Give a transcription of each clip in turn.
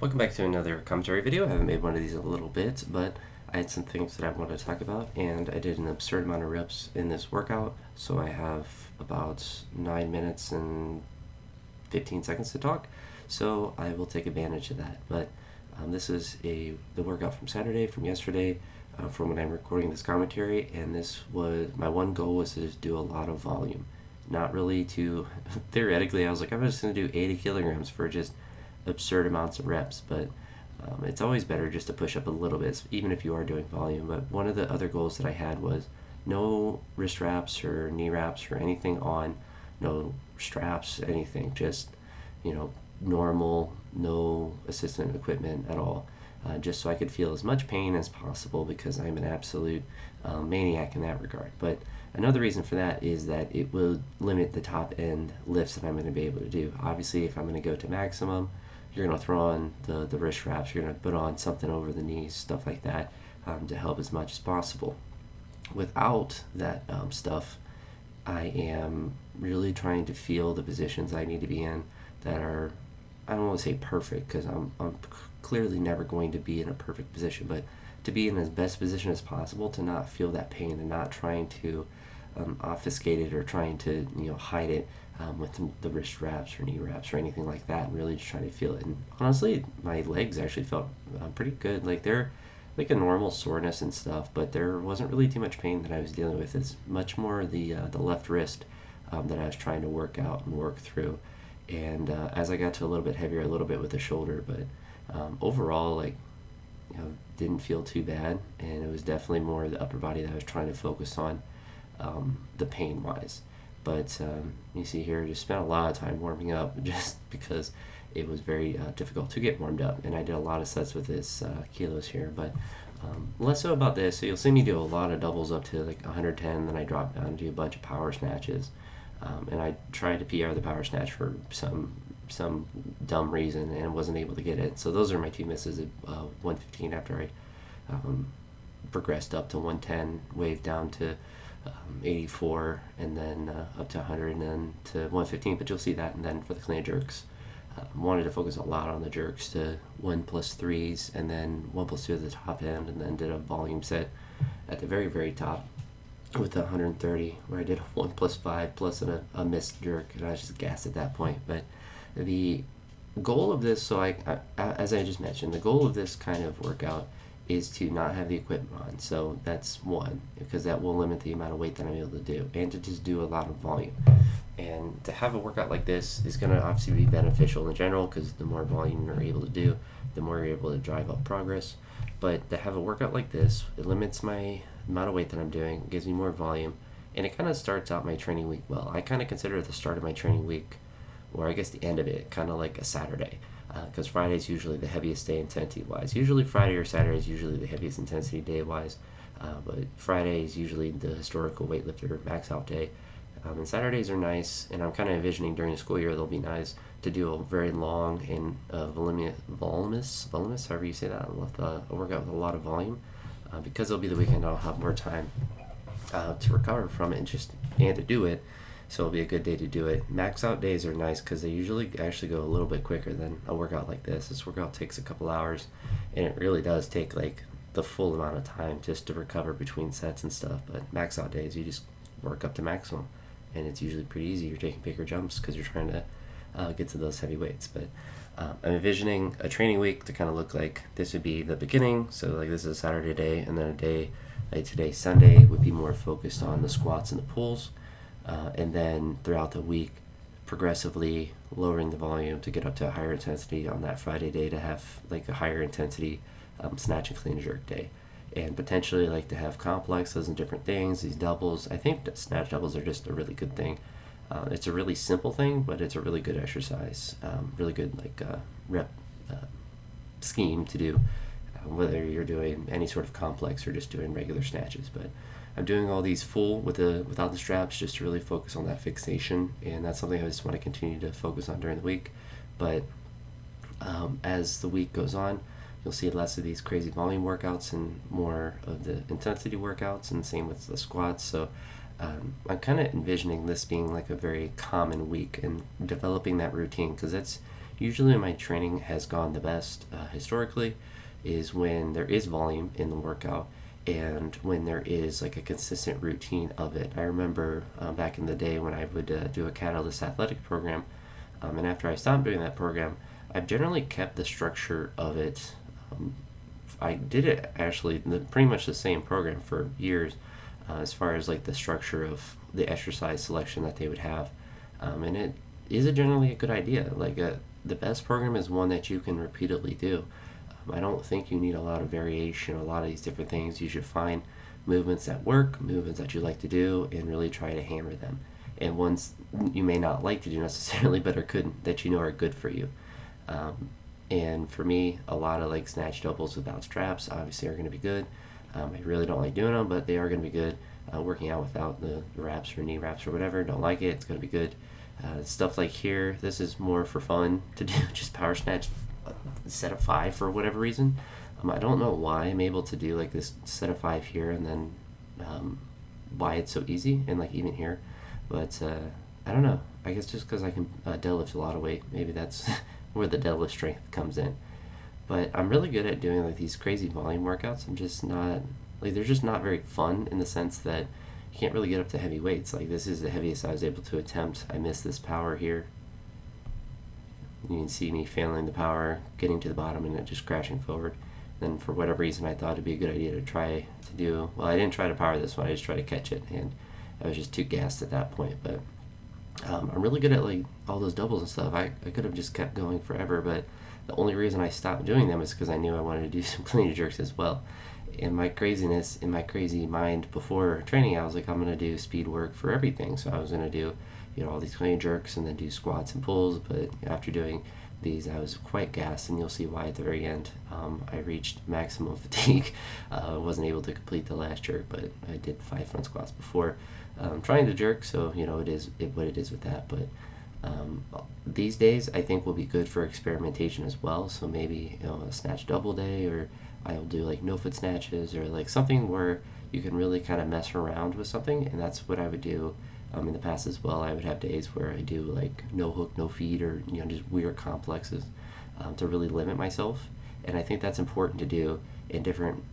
Welcome back to another commentary video. I haven't made one of these in a little bit, but I had some things that I wanted to talk about, and I did an absurd amount of reps in this workout, so I have about 9 minutes and 15 seconds to talk, so I will take advantage of that. But this is the workout from Saturday, from yesterday, from when I'm recording this commentary, and this was, my one goal was to just do a lot of volume. Not really to, theoretically, I was like, I'm just going to do 80 kilograms for just absurd amounts of reps, but it's always better just to push up a little bit, even if you are doing volume. But one of the other goals that I had was no wrist wraps or knee wraps or anything on, no straps, anything, just normal, no assistant equipment at all, just so I could feel as much pain as possible, because I'm an absolute maniac in that regard. But another reason for that is that it will limit the top end lifts that I'm going to be able to do. Obviously, if I'm going to go to maximum, you're going to throw on the wrist wraps, you're going to put on something over the knees, stuff like that, to help as much as possible. Without that stuff, I am really trying to feel the positions I need to be in that are, I don't want to say perfect, because I'm clearly never going to be in a perfect position, but to be in as best position as possible, to not feel that pain and not trying to obfuscate it or trying to hide it with the wrist wraps or knee wraps or anything like that, and really just trying to feel it. And honestly, my legs actually felt pretty good. Like, they're like a normal soreness and stuff, but there wasn't really too much pain that I was dealing with. It's much more the left wrist that I was trying to work out and work through. And as I got to a little bit heavier, a little bit with the shoulder, but overall, didn't feel too bad. And it was definitely more the upper body that I was trying to focus on, the pain wise. But you see here, just spent a lot of time warming up just because it was very difficult to get warmed up. And I did a lot of sets with this kilos here, but less so about this. So you'll see me do a lot of doubles up to like 110, then I drop down and do a bunch of power snatches. And I tried to PR the power snatch for some dumb reason and wasn't able to get it. So those are my two misses at 115 after I progressed up to 110, waved down to 84, and then up to 100, and then to 115. But you'll see that. And then for the clean jerks, wanted to focus a lot on the jerks to 1+3s, and then 1+2 at the top end, and then did a volume set at the very, very top with the 130, where I did a 1+5 plus a missed jerk, and I was just gassed at that point. But the goal of this, so I as I just mentioned, the goal of this kind of workout is to not have the equipment on. So that's one, because that will limit the amount of weight that I'm able to do, and to just do a lot of volume. And to have a workout like this is going to obviously be beneficial in general, because the more volume you're able to do, the more you're able to drive up progress. But to have a workout like this, it limits my amount of weight that I'm doing, gives me more volume, and it kind of starts out my training week well. I kind of consider the start of my training week, or I guess the end of it, kind of like a Saturday. Because Friday is usually the heaviest day intensity-wise. Usually Friday or Saturday is usually the heaviest intensity day-wise, but Friday is usually the historical weightlifter max-out day. And Saturdays are nice, and I'm kind of envisioning during the school year they'll be nice to do a very long and voluminous, however you say that, with a workout with a lot of volume, because it'll be the weekend. I'll have more time to recover from it and to do it. So it'll be a good day to do it. Max out days are nice because they usually actually go a little bit quicker than a workout like this. This workout takes a couple hours, and it really does take like the full amount of time just to recover between sets and stuff. But max out days, you just work up to maximum, and it's usually pretty easy. You're taking bigger jumps because you're trying to get to those heavy weights. But I'm envisioning a training week to kind of look like this would be the beginning. So like this is a Saturday day, and then a day like today, Sunday, would be more focused on the squats and the pulls. And then throughout the week, progressively lowering the volume to get up to a higher intensity on that Friday day, to have like a higher intensity snatch and clean jerk day, and potentially like to have complexes and different things, these doubles. I think that snatch doubles are just a really good thing. It's a really simple thing, but it's a really good exercise, really good rep scheme to do, whether you're doing any sort of complex or just doing regular snatches. But I'm doing all these full without the straps, just to really focus on that fixation, and that's something I just want to continue to focus on during the week. But as the week goes on, you'll see less of these crazy volume workouts and more of the intensity workouts, and the same with the squats. So I'm kind of envisioning this being like a very common week, and developing that routine, because that's usually my training has gone the best historically is when there is volume in the workout and when there is like a consistent routine of it. I remember back in the day when I would do a Catalyst athletic program, and after I stopped doing that program, I've generally kept the structure of it. I did it actually pretty much the same program for years, as far as like the structure of the exercise selection that they would have, and it is generally a good idea. The best program is one that you can repeatedly do. I don't think you need a lot of variation, a lot of these different things. You should find movements that work, movements that you like to do, and really try to hammer them. And ones you may not like to do necessarily, but are good, that you know are good for you. And for me, a lot of like snatch doubles without straps obviously are going to be good. I really don't like doing them, but they are going to be good. Working out without the wraps or knee wraps or whatever, don't like it, it's going to be good. Stuff like here, this is more for fun to do, just power snatch set of 5 for whatever reason. I don't know why I'm able to do like this set of 5 here and then why it's so easy, and like even here, but I don't know. I guess just because I can deadlift a lot of weight, maybe that's where the deadlift strength comes in. But I'm really good at doing like these crazy volume workouts. I'm just not like, they're just not very fun in the sense that you can't really get up to heavy weights. Like this is the heaviest I was able to attempt. I missed this power here. You can see me failing the power, getting to the bottom, and it just crashing forward. Then for whatever reason, I thought it'd be a good idea to try to do, well, I didn't try to power this one, I just tried to catch it, and I was just too gassed at that point. But I'm really good at like all those doubles and stuff. I could have just kept going forever, but the only reason I stopped doing them is because I knew I wanted to do some clean and jerks as well. In my craziness, in my crazy mind before training, I was like, I'm going to do speed work for everything. So I was going to do, all these clean and jerks and then do squats and pulls. But after doing these, I was quite gassed, and you'll see why at the very end. I reached maximum fatigue. I wasn't able to complete the last jerk, but I did 5 front squats before trying to jerk. So, it is what it is with that. But these days, I think will be good for experimentation as well. So maybe, a snatch double day, or I'll do like no foot snatches, or like something where you can really kind of mess around with something. And that's what I would do in the past as well. I would have days where I do like no hook, no feed, or just weird complexes to really limit myself. And I think that's important to do in different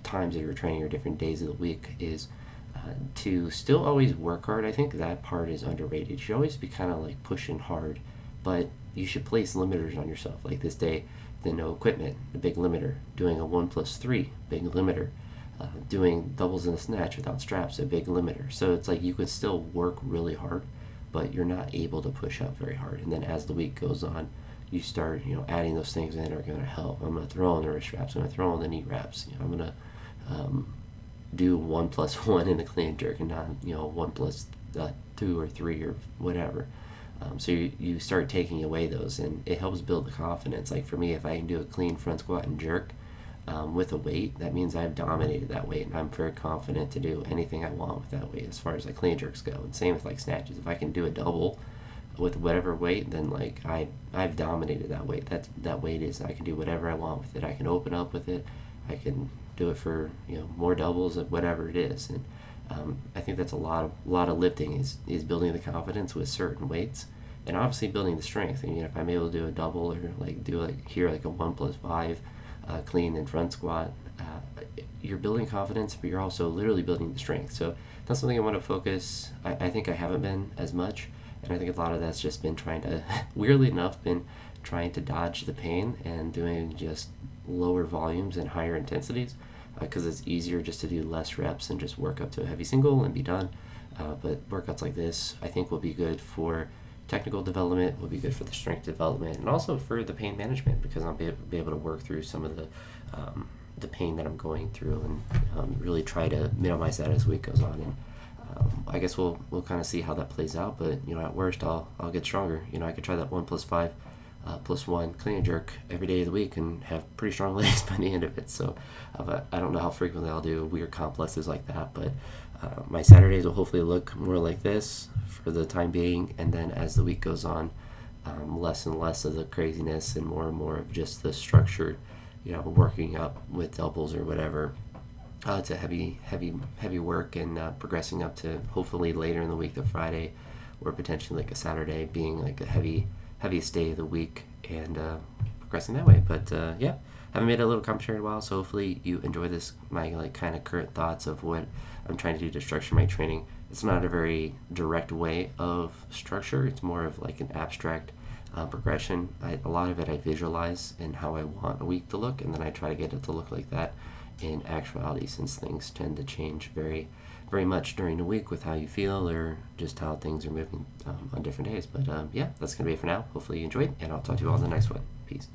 times of your training or different days of the week, is to still always work hard. I think that part is underrated. You should always be kind of like pushing hard, but you should place limiters on yourself. Like this day, the no equipment, the big limiter. Doing a 1+3, big limiter. Doing doubles in a snatch without straps, a big limiter. So it's like you can still work really hard, but you're not able to push up very hard. And then as the week goes on, you start, adding those things in that are going to help. I'm going to throw in the wrist wraps. I'm going to throw in the knee wraps. I'm going to do 1+1 in the clean jerk, and not 1+2 or 3 or whatever. So you start taking away those, and it helps build the confidence. Like for me, if I can do a clean front squat and jerk with a weight, that means I've dominated that weight, and I'm very confident to do anything I want with that weight as far as like clean jerks go. And same with like snatches. If I can do a double with whatever weight, then like I've dominated that weight. That weight is, I can do whatever I want with it. I can open up with it. I can do it for more doubles of whatever it is. And I think that's a lot of lifting is building the confidence with certain weights, and obviously building the strength. I mean, if I'm able to do a double, or like do like here like a 1+5 clean and front squat, you're building confidence, but you're also literally building the strength. So that's something I want to focus. I think I haven't been as much, and I think a lot of that's just been trying to weirdly enough been trying to dodge the pain and doing just lower volumes and higher intensities, because it's easier just to do less reps and just work up to a heavy single and be done. But workouts like this, I think, will be good for technical development, will be good for the strength development, and also for the pain management, because I'll be able to work through some of the pain that I'm going through, and really try to minimize that as the week goes on. And I guess we'll kind of see how that plays out. But at worst, I'll get stronger. I could try that 1+5 +1 clean and jerk every day of the week and have pretty strong legs by the end of it. So I don't know how frequently I'll do weird complexes like that, but my Saturdays will hopefully look more like this for the time being, and then as the week goes on, less and less of the craziness and more of just the structured, working up with doubles or whatever, to heavy work, and progressing up to hopefully later in the week, the Friday, or potentially like a Saturday being like a heaviest day of the week, and progressing that way. But yeah, haven't made a little commentary in a while, so hopefully you enjoy this, my like kind of current thoughts of what I'm trying to do to structure my training. It's not a very direct way of structure. It's more of like an abstract progression. A lot of it I visualize in how I want a week to look, and then I try to get it to look like that in actuality, since things tend to change very much during the week with how you feel or just how things are moving on different days. But yeah, that's going to be it for now. Hopefully you enjoyed, and I'll talk to you all in the next one. Peace.